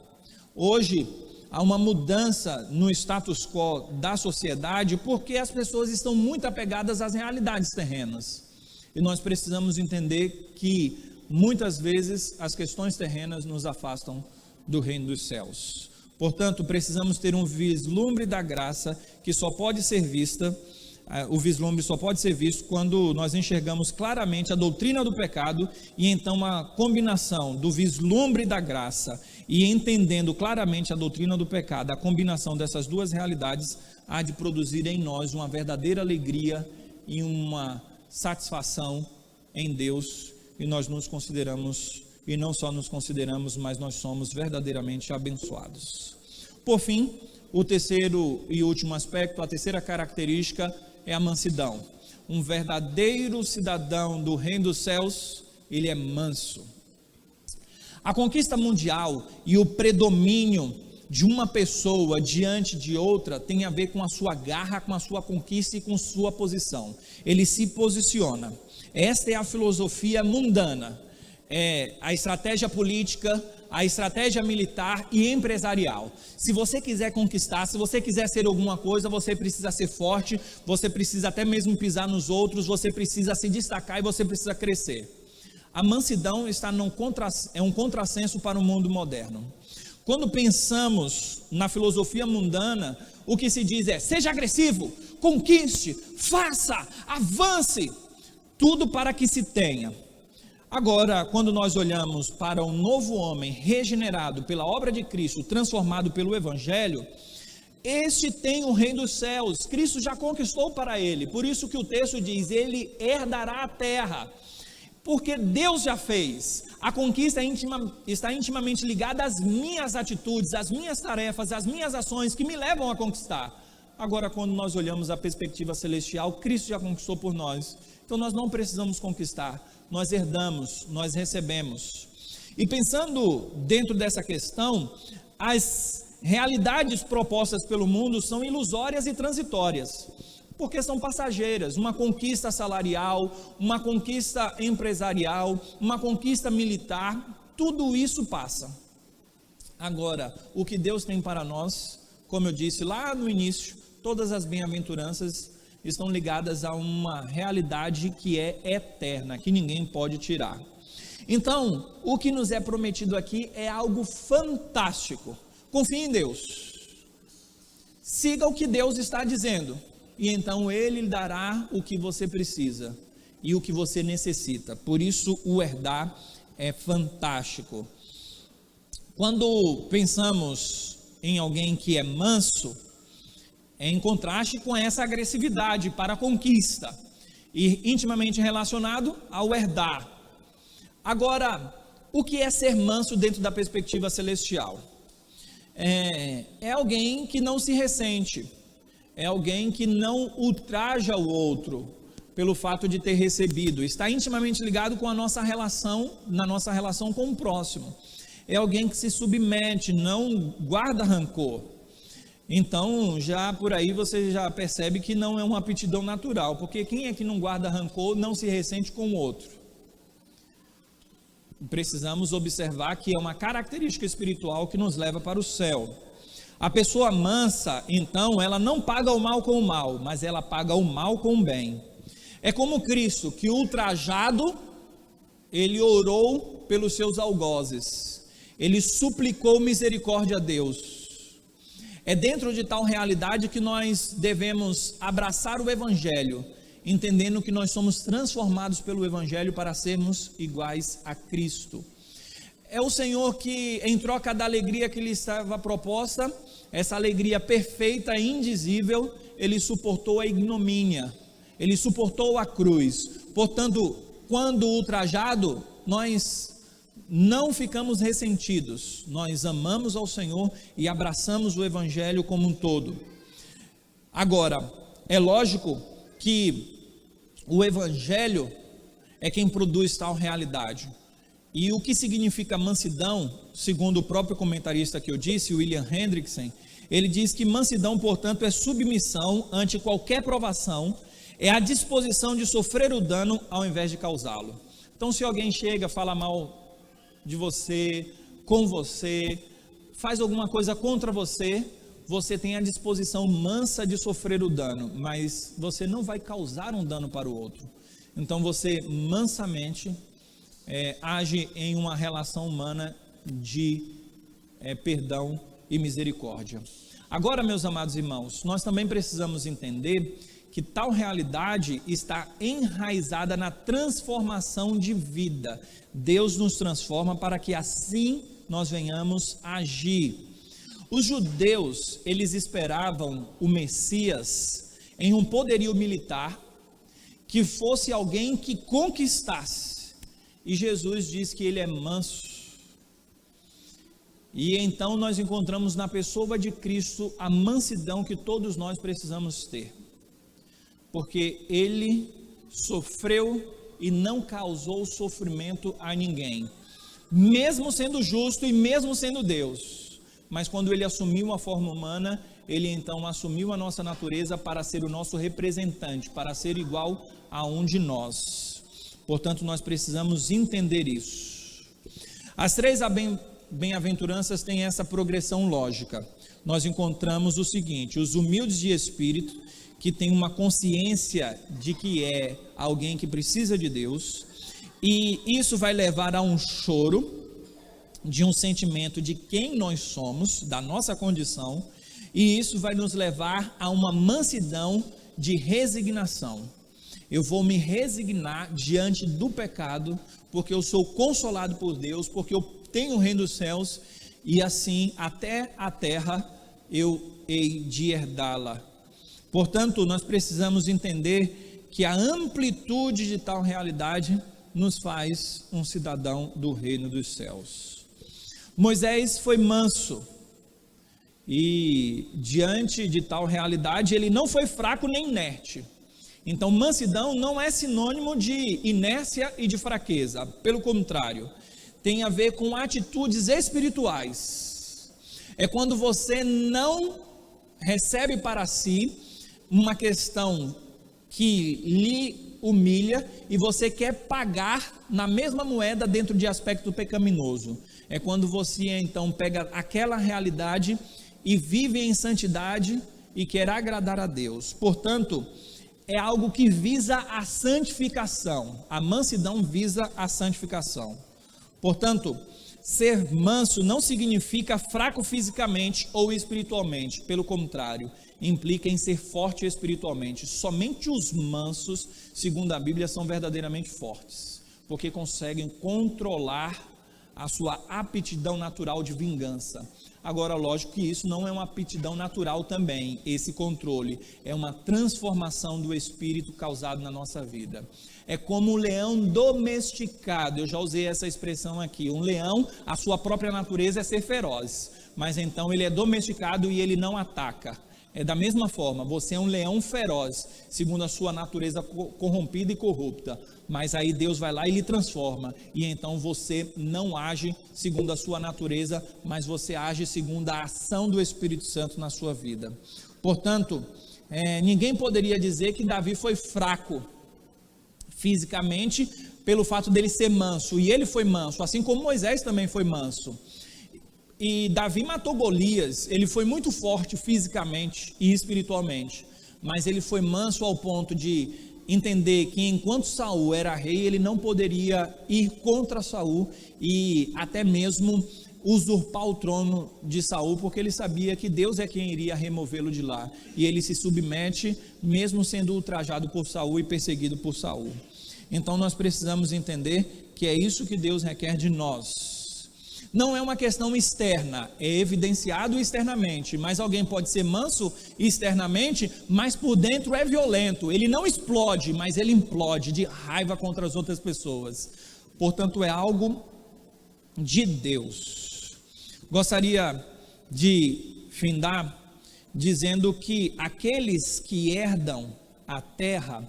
Hoje há uma mudança no status quo da sociedade, porque as pessoas estão muito apegadas às realidades terrenas, e nós precisamos entender que muitas vezes as questões terrenas nos afastam do reino dos céus. Portanto, precisamos ter um vislumbre da graça que só pode ser vista, o vislumbre só pode ser visto quando nós enxergamos claramente a doutrina do pecado, e então uma combinação do vislumbre da graça e entendendo claramente a doutrina do pecado, a combinação dessas duas realidades há de produzir em nós uma verdadeira alegria e uma satisfação em Deus, e nós nos consideramos, e não só nos consideramos, mas nós somos verdadeiramente abençoados. Por fim, o terceiro e último aspecto, a terceira característica é a mansidão. Um verdadeiro cidadão do reino dos céus, ele é manso. A conquista mundial e o predomínio de uma pessoa diante de outra tem a ver com a sua garra, com a sua conquista e com sua posição. Ele se posiciona. Esta é a filosofia mundana, a estratégia política, a estratégia militar e empresarial. Se você quiser conquistar, se você quiser ser alguma coisa, você precisa ser forte, você precisa até mesmo pisar nos outros, você precisa se destacar e você precisa crescer. A mansidão é um contrassenso para o mundo moderno. Quando pensamos na filosofia mundana, o que se diz é: seja agressivo, conquiste, faça, avance, tudo para que se tenha. Agora, quando nós olhamos para o novo homem regenerado pela obra de Cristo, transformado pelo Evangelho, este tem o reino dos céus, Cristo já conquistou para ele, por isso que o texto diz, ele herdará a terra, porque Deus já fez. A conquista está intimamente ligada às minhas atitudes, às minhas tarefas, às minhas ações que me levam a conquistar. Agora, quando nós olhamos a perspectiva celestial, Cristo já conquistou por nós, então nós não precisamos conquistar, nós herdamos, nós recebemos. E pensando dentro dessa questão, as realidades propostas pelo mundo são ilusórias e transitórias, porque são passageiras. Uma conquista salarial, uma conquista empresarial, uma conquista militar, tudo isso passa. Agora, o que Deus tem para nós, como eu disse lá no início, todas as bem-aventuranças estão ligadas a uma realidade que é eterna, que ninguém pode tirar. Então, o que nos é prometido aqui é algo fantástico. Confie em Deus. Siga o que Deus está dizendo, e então Ele lhe dará o que você precisa e o que você necessita. Por isso, o herdar é fantástico. Quando pensamos em alguém que é manso, é em contraste com essa agressividade para a conquista, e intimamente relacionado ao herdar. Agora, o que é ser manso dentro da perspectiva celestial? É alguém que não se ressente, é alguém que não ultraja o outro pelo fato de ter recebido, está intimamente ligado com a nossa relação, na nossa relação com o próximo. É alguém que se submete, não guarda rancor. Então, já por aí você já percebe que não é uma aptidão natural, porque quem é que não guarda rancor, não se ressente com o outro? Precisamos observar que é uma característica espiritual que nos leva para o céu. A pessoa mansa, então, ela não paga o mal com o mal, mas ela paga o mal com o bem. É como Cristo, que ultrajado, ele orou pelos seus algozes, ele suplicou misericórdia a Deus. É dentro de tal realidade que nós devemos abraçar o Evangelho, entendendo que nós somos transformados pelo Evangelho para sermos iguais a Cristo. É o Senhor que, em troca da alegria que lhe estava proposta, essa alegria perfeita e indizível, ele suportou a ignomínia, ele suportou a cruz. Portanto, quando ultrajado, nós não ficamos ressentidos, nós amamos ao Senhor e abraçamos o Evangelho como um todo. Agora, é lógico que o Evangelho é quem produz tal realidade. E o que significa mansidão, segundo o próprio comentarista que eu disse, William Hendrickson, ele diz que mansidão, portanto, é submissão ante qualquer provação, é a disposição de sofrer o dano ao invés de causá-lo. Então, se alguém chega, fala mal de você, com você, faz alguma coisa contra você, você tem a disposição mansa de sofrer o dano, mas você não vai causar um dano para o outro. Então você mansamente age em uma relação humana de perdão e misericórdia. Agora, meus amados irmãos, nós também precisamos entender que tal realidade está enraizada na transformação de vida. Deus nos transforma para que assim nós venhamos a agir. Os judeus, eles esperavam o Messias em um poderio militar, que fosse alguém que conquistasse, e Jesus diz que ele é manso, e então nós encontramos na pessoa de Cristo a mansidão que todos nós precisamos ter, porque ele sofreu e não causou sofrimento a ninguém, mesmo sendo justo e mesmo sendo Deus. Mas quando ele assumiu a forma humana, ele então assumiu a nossa natureza para ser o nosso representante, para ser igual a um de nós. Portanto, nós precisamos entender isso. As três bem-aventuranças têm essa progressão lógica. Nós encontramos o seguinte: os humildes de espírito, que têm uma consciência de que é alguém que precisa de Deus, e isso vai levar a um choro, de um sentimento de quem nós somos, da nossa condição, e isso vai nos levar a uma mansidão de resignação. Eu vou me resignar diante do pecado, porque eu sou consolado por Deus, porque eu tenho o reino dos céus, e assim até a terra eu hei de herdá-la. Portanto, nós precisamos entender que a amplitude de tal realidade nos faz um cidadão do reino dos céus. Moisés foi manso, e diante de tal realidade ele não foi fraco nem inerte. Então mansidão não é sinônimo de inércia e de fraqueza, pelo contrário, tem a ver com atitudes espirituais. É quando você não recebe para si uma questão que lhe humilha e você quer pagar na mesma moeda dentro de aspecto pecaminoso. É quando você então pega aquela realidade e vive em santidade e quer agradar a Deus. Portanto, é algo que visa a santificação. A mansidão visa a santificação. Portanto, ser manso não significa fraco fisicamente ou espiritualmente. Pelo contrário, implica em ser forte espiritualmente. Somente os mansos, segundo a Bíblia, são verdadeiramente fortes, porque conseguem controlar a sua aptidão natural de vingança. Agora, lógico que isso não é uma aptidão natural também, esse controle é uma transformação do espírito causado na nossa vida. É como um leão domesticado, eu já usei essa expressão aqui. Um leão, a sua própria natureza é ser feroz, mas então ele é domesticado e ele não ataca. É da mesma forma, você é um leão feroz, segundo a sua natureza corrompida e corrupta, mas aí Deus vai lá e lhe transforma, e então você não age segundo a sua natureza, mas você age segundo a ação do Espírito Santo na sua vida. Portanto, ninguém poderia dizer que Davi foi fraco fisicamente, pelo fato dele ser manso, e ele foi manso, assim como Moisés também foi manso. E Davi matou Golias, ele foi muito forte fisicamente e espiritualmente, mas ele foi manso ao ponto de entender que enquanto Saul era rei, ele não poderia ir contra Saul e até mesmo usurpar o trono de Saul, porque ele sabia que Deus é quem iria removê-lo de lá, e ele se submete mesmo sendo ultrajado por Saul e perseguido por Saul. Então nós precisamos entender que é isso que Deus requer de nós. Não é uma questão externa, é evidenciado externamente, mas alguém pode ser manso externamente, mas por dentro é violento. Ele não explode, mas ele implode de raiva contra as outras pessoas. Portanto, é algo de Deus. Gostaria de findar dizendo que aqueles que herdam a terra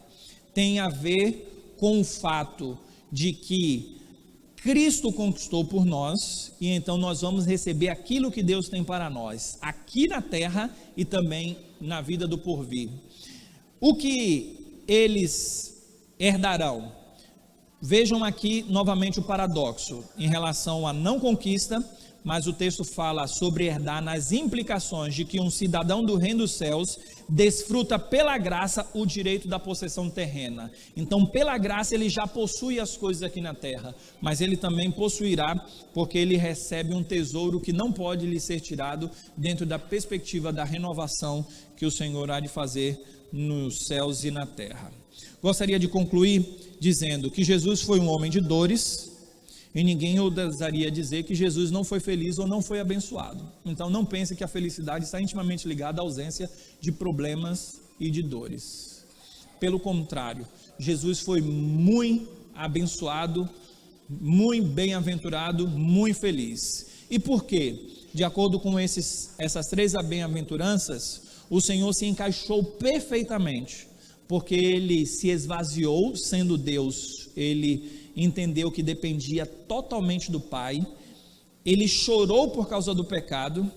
têm a ver com o fato de que Cristo conquistou por nós, e então nós vamos receber aquilo que Deus tem para nós, aqui na terra e também na vida do porvir. O que eles herdarão? Vejam aqui novamente o paradoxo em relação à não conquista, mas o texto fala sobre herdar nas implicações de que um cidadão do reino dos céus desfruta pela graça o direito da possessão terrena. Então, pela graça ele já possui as coisas aqui na terra, mas ele também possuirá, porque ele recebe um tesouro que não pode lhe ser tirado dentro da perspectiva da renovação que o Senhor há de fazer nos céus e na terra. Gostaria de concluir dizendo que Jesus foi um homem de dores, e ninguém ousaria dizer que Jesus não foi feliz ou não foi abençoado. Então não pense que a felicidade está intimamente ligada à ausência de problemas e de dores. Pelo contrário, Jesus foi muito abençoado, muito bem-aventurado, muito feliz. E por quê? De acordo com essas três bem-aventuranças, o Senhor se encaixou perfeitamente, porque ele se esvaziou, sendo Deus, ele entendeu que dependia totalmente do Pai, ele chorou por causa do pecado,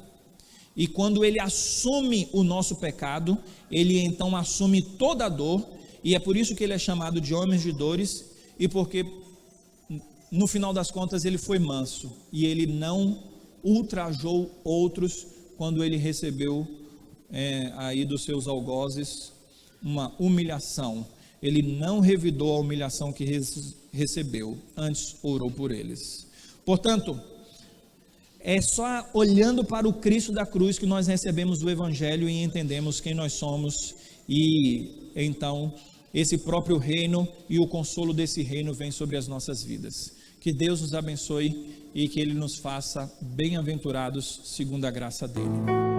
e quando ele assume o nosso pecado, ele então assume toda a dor, e é por isso que ele é chamado de homem de dores, e porque no final das contas ele foi manso, e ele não ultrajou outros, quando ele recebeu aí dos seus algozes uma humilhação. Ele não revidou a humilhação que recebeu, antes orou por eles. Portanto, é só olhando para o Cristo da cruz que nós recebemos o Evangelho e entendemos quem nós somos, e então esse próprio reino e o consolo desse reino vem sobre as nossas vidas. Que Deus nos abençoe e que Ele nos faça bem-aventurados segundo a graça dEle.